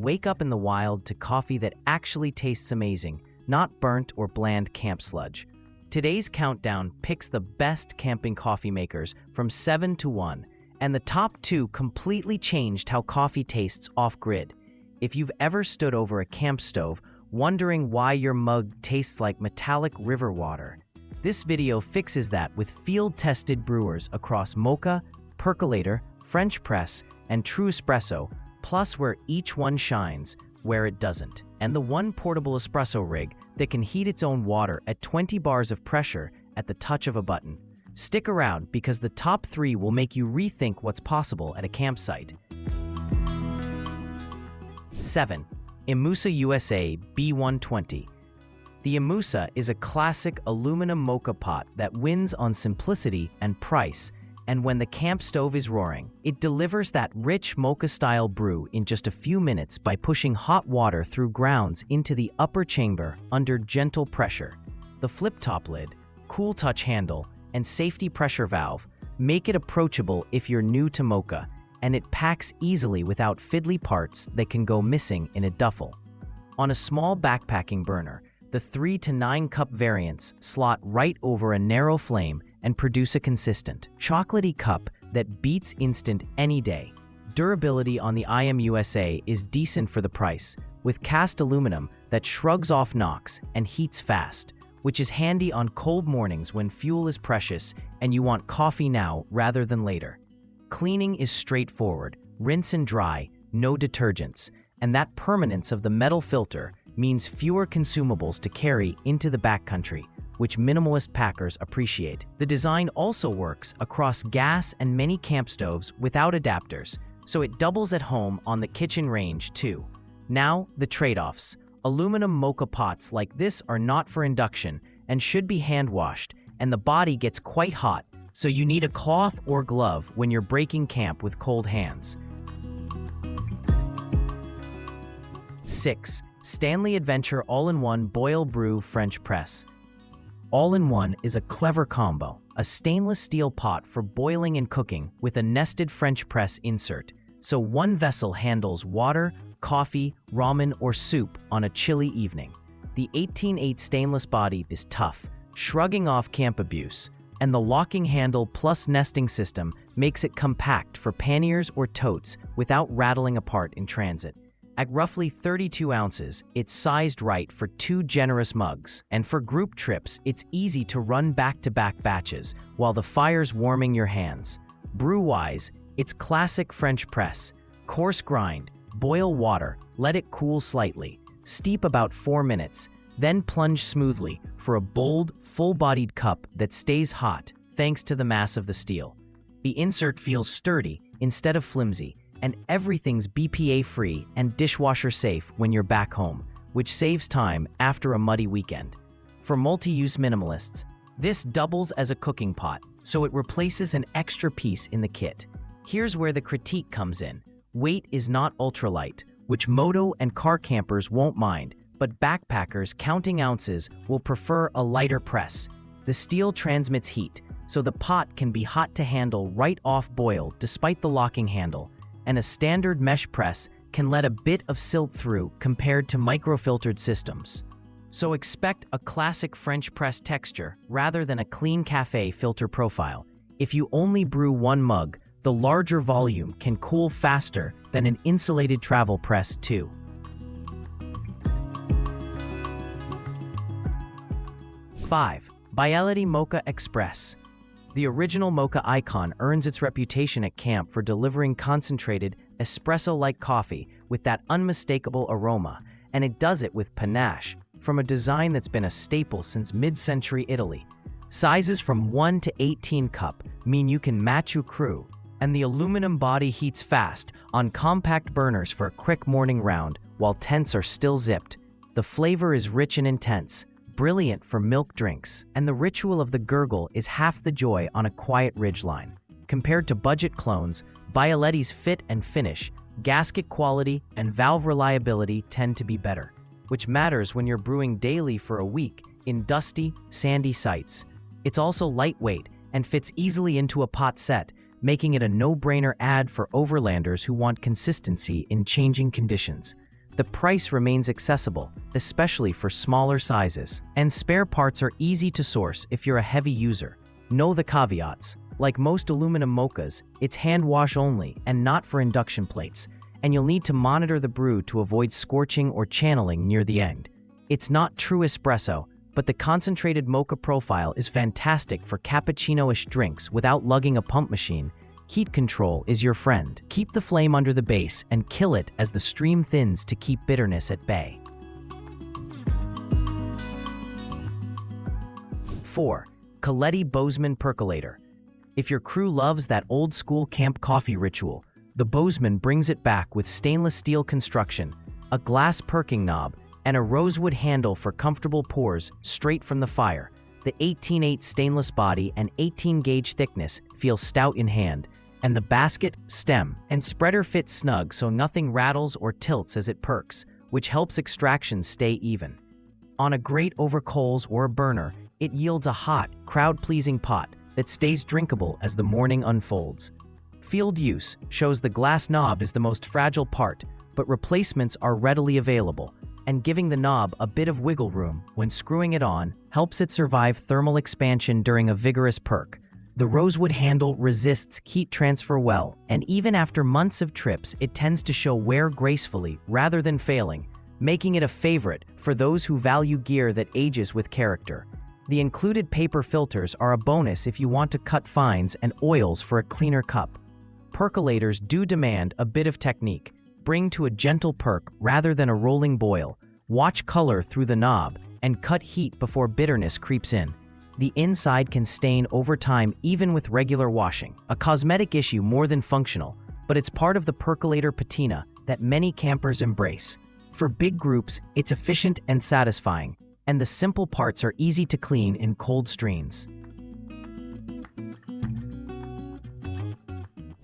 Wake up in the wild to coffee that actually tastes amazing, not burnt or bland camp sludge. Today's countdown picks the best camping coffee makers from 7 to 1, and the top 2 completely changed how coffee tastes off-grid. If you've ever stood over a camp stove wondering why your mug tastes like metallic river water, this video fixes that with field-tested brewers across Moka, Percolator, French press, and true espresso, plus where each one shines, where it doesn't, and the one portable espresso rig that can heat its own water at 20 bars of pressure at the touch of a button. Stick around because the top 3 will make you rethink what's possible at a campsite. 7. IMUSA USA B120. The IMUSA is a classic aluminum moka pot that wins on simplicity and price, and when the camp stove is roaring, it delivers that rich mocha-style brew in just a few minutes by pushing hot water through grounds into the upper chamber under gentle pressure. The flip-top lid, cool touch handle, and safety pressure valve make it approachable if you're new to mocha, and it packs easily without fiddly parts that can go missing in a duffel. On a small backpacking burner, the 3 to 9 cup variants slot right over a narrow flame and produce a consistent, chocolatey cup that beats instant any day. Durability on the IMUSA is decent for the price, with cast aluminum that shrugs off knocks and heats fast, which is handy on cold mornings when fuel is precious and you want coffee now rather than later. Cleaning is straightforward, rinse and dry, no detergents, and that permanence of the metal filter means fewer consumables to carry into the backcountry, which minimalist packers appreciate. The design also works across gas and many camp stoves without adapters, so it doubles at home on the kitchen range too. Now, the trade-offs. Aluminum moka pots like this are not for induction and should be hand-washed, and the body gets quite hot, so you need a cloth or glove when you're breaking camp with cold hands. 6. Stanley Adventure All-in-One Boil Brew French Press. All-in-One is a clever combo, a stainless steel pot for boiling and cooking with a nested French press insert, so one vessel handles water, coffee, ramen, or soup on a chilly evening. The 18/8 stainless body is tough, shrugging off camp abuse, and the locking handle plus nesting system makes it compact for panniers or totes without rattling apart in transit. At roughly 32 ounces, it's sized right for 2 generous mugs, and for group trips, it's easy to run back-to-back batches while the fire's warming your hands. Brew-wise, it's classic French press, coarse grind, boil water, let it cool slightly, steep about 4 minutes, then plunge smoothly for a bold, full-bodied cup that stays hot thanks to the mass of the steel. The insert feels sturdy instead of flimsy, and everything's BPA-free and dishwasher-safe when you're back home, which saves time after a muddy weekend. For multi-use minimalists, this doubles as a cooking pot, so it replaces an extra piece in the kit. Here's where the critique comes in. Weight is not ultralight, which moto and car campers won't mind, but backpackers counting ounces will prefer a lighter press. The steel transmits heat, so the pot can be hot to handle right off boil despite the locking handle, and a standard mesh press can let a bit of silt through compared to microfiltered systems. So expect a classic French press texture rather than a clean cafe filter profile. If you only brew one mug, the larger volume can cool faster than an insulated travel press too. 5. Bialetti Moka Express. The original mocha icon earns its reputation at camp for delivering concentrated, espresso-like coffee with that unmistakable aroma, and it does it with panache, from a design that's been a staple since mid-century Italy. Sizes from 1 to 18 cup mean you can match your crew, and the aluminum body heats fast on compact burners for a quick morning round while tents are still zipped. The flavor is rich and intense, brilliant for milk drinks, and the ritual of the gurgle is half the joy on a quiet ridgeline. Compared to budget clones, Bialetti's fit and finish, gasket quality, and valve reliability tend to be better, which matters when you're brewing daily for a week in dusty, sandy sites. It's also lightweight and fits easily into a pot set, making it a no-brainer add for overlanders who want consistency in changing conditions. The price remains accessible, especially for smaller sizes. And spare parts are easy to source if you're a heavy user. Know the caveats. Like most aluminum mochas, it's hand wash only and not for induction plates, and you'll need to monitor the brew to avoid scorching or channeling near the end. It's not true espresso, but the concentrated mocha profile is fantastic for cappuccino-ish drinks without lugging a pump machine. Heat control is your friend. Keep the flame under the base and kill it as the stream thins to keep bitterness at bay. 4. COLETTI Bozeman Percolator. If your crew loves that old-school camp coffee ritual, the Bozeman brings it back with stainless steel construction, a glass perking knob, and a rosewood handle for comfortable pours straight from the fire. The 18/8 stainless body and 18-gauge thickness feel stout in hand, and the basket, stem, and spreader fit snug so nothing rattles or tilts as it perks, which helps extraction stay even. On a grate over coals or a burner, it yields a hot, crowd-pleasing pot that stays drinkable as the morning unfolds. Field use shows the glass knob is the most fragile part, but replacements are readily available, and giving the knob a bit of wiggle room when screwing it on helps it survive thermal expansion during a vigorous perk. The rosewood handle resists heat transfer well, and even after months of trips, it tends to show wear gracefully rather than failing, making it a favorite for those who value gear that ages with character. The included paper filters are a bonus if you want to cut fines and oils for a cleaner cup. Percolators do demand a bit of technique. Bring to a gentle perk rather than a rolling boil. Watch color through the knob and cut heat before bitterness creeps in. The inside can stain over time even with regular washing, a cosmetic issue more than functional, but it's part of the percolator patina that many campers embrace. For big groups, it's efficient and satisfying, and the simple parts are easy to clean in cold streams.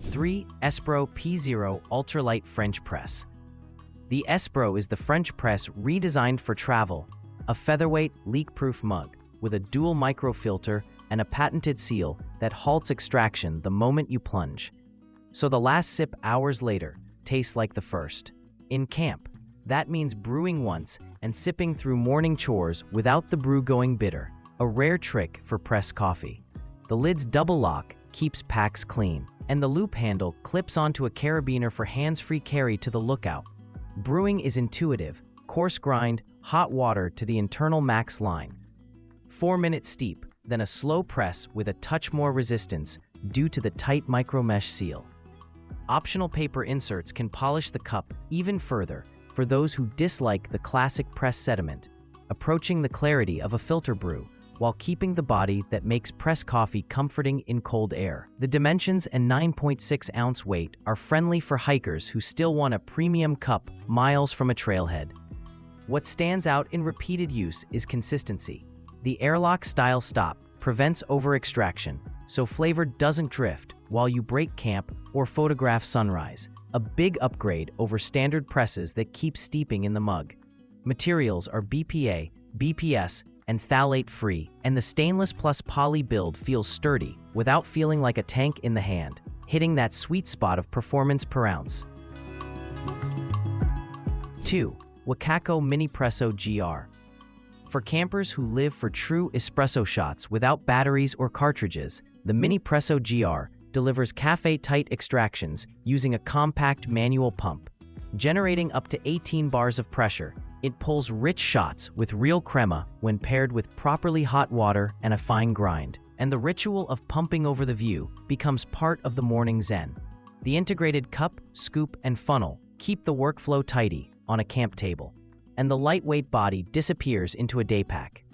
3. ESPRO P0 Ultralight French Press. The ESPRO is the French press redesigned for travel, a featherweight, leak-proof mug with a dual microfilter and a patented seal that halts extraction the moment you plunge. So the last sip hours later tastes like the first. In camp, that means brewing once and sipping through morning chores without the brew going bitter, a rare trick for pressed coffee. The lid's double lock keeps packs clean, and the loop handle clips onto a carabiner for hands-free carry to the lookout. Brewing is intuitive, coarse grind, hot water to the internal max line. 4-minute steep, then a slow press with a touch more resistance due to the tight micromesh seal. Optional paper inserts can polish the cup even further for those who dislike the classic press sediment, approaching the clarity of a filter brew while keeping the body that makes press coffee comforting in cold air. The dimensions and 9.6-ounce weight are friendly for hikers who still want a premium cup miles from a trailhead. What stands out in repeated use is consistency. The airlock-style stop prevents over-extraction, so flavor doesn't drift while you break camp or photograph sunrise, a big upgrade over standard presses that keep steeping in the mug. Materials are BPA, BPS, and phthalate-free, and the stainless plus poly build feels sturdy without feeling like a tank in the hand, hitting that sweet spot of performance per ounce. 2. WACACO Minipresso GR. For campers who live for true espresso shots without batteries or cartridges, the Minipresso GR delivers cafe-tight extractions using a compact manual pump. Generating up to 18 bars of pressure, it pulls rich shots with real crema when paired with properly hot water and a fine grind, and the ritual of pumping over the view becomes part of the morning zen. The integrated cup, scoop, and funnel keep the workflow tidy on a camp table, and the lightweight body disappears into a day pack.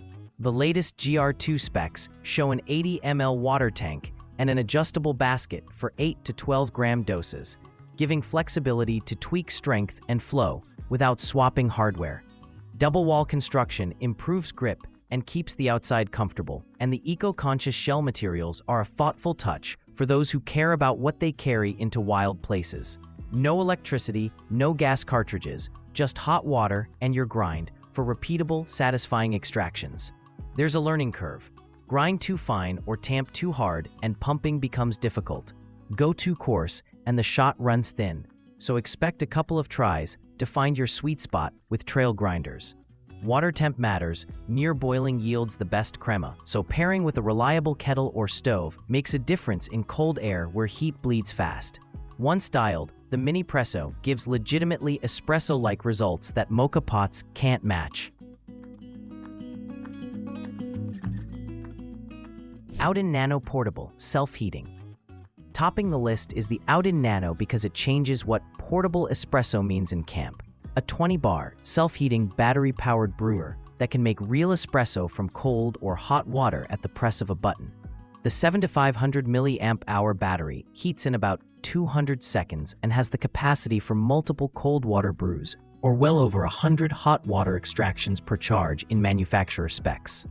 The latest GR2 specs show an 80 ml water tank and an adjustable basket for 8 to 12 gram doses, giving flexibility to tweak strength and flow without swapping hardware. Double wall construction improves grip and keeps the outside comfortable, and the eco-conscious shell materials are a thoughtful touch for those who care about what they carry into wild places. No electricity, no gas cartridges, just hot water and your grind for repeatable, satisfying extractions. There's a learning curve. Grind too fine or tamp too hard and pumping becomes difficult. Go too coarse and the shot runs thin, so expect a couple of tries to find your sweet spot with trail grinders. Water temp matters, near boiling yields the best crema, so pairing with a reliable kettle or stove makes a difference in cold air where heat bleeds fast. Once dialed, the Minipresso gives legitimately espresso-like results that Moka pots can't match. OutIn Nano Portable, Self-Heating. Topping the list is the OutIn Nano because it changes what portable espresso means in camp. A 20-bar, self-heating, battery-powered brewer that can make real espresso from cold or hot water at the press of a button. The 7,500 mAh battery heats in about 200 seconds and has the capacity for multiple cold water brews, or well over 100 hot water extractions per charge in manufacturer specs.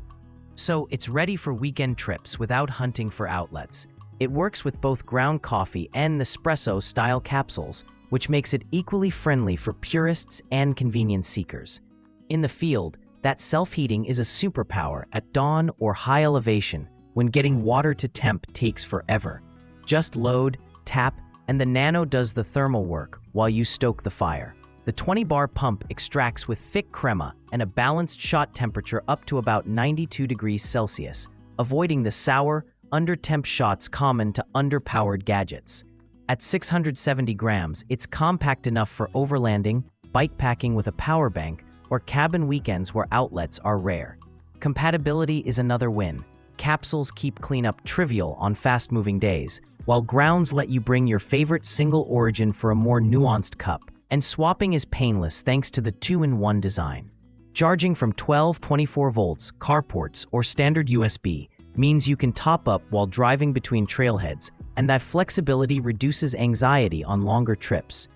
So it's ready for weekend trips without hunting for outlets. It works with both ground coffee and Nespresso-style capsules, which makes it equally friendly for purists and convenience seekers. In the field, that self-heating is a superpower at dawn or high elevation when getting water to temp takes forever. Just load, tap, and the Nano does the thermal work while you stoke the fire. The 20-bar pump extracts with thick crema and a balanced shot temperature up to about 92 degrees Celsius, avoiding the sour, under-temp shots common to underpowered gadgets. At 670 grams, it's compact enough for overlanding, bikepacking with a power bank, or cabin weekends where outlets are rare. Compatibility is another win. Capsules keep cleanup trivial on fast-moving days, while grounds let you bring your favorite single origin for a more nuanced cup. And swapping is painless thanks to the 2-in-1 design. Charging from 12-24 volts, carports, or standard USB means you can top up while driving between trailheads, and that flexibility reduces anxiety on longer trips.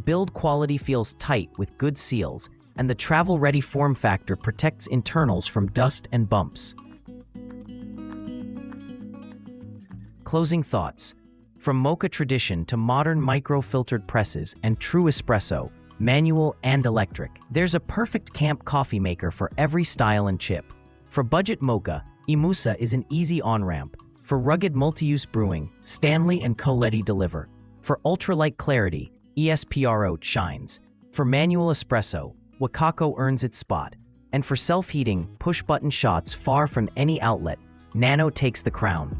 Build quality feels tight with good seals, and the travel-ready form factor protects internals from dust and bumps. Closing thoughts. From Moka tradition to modern micro-filtered presses and true espresso, manual and electric, there's a perfect camp coffee maker for every style and chip. For budget Moka, IMUSA is an easy on-ramp. For rugged multi-use brewing, Stanley and COLETTI deliver. For ultralight clarity, ESPRO shines. For manual espresso, WACACO earns its spot. And for self-heating, push-button shots far from any outlet, Nano takes the crown.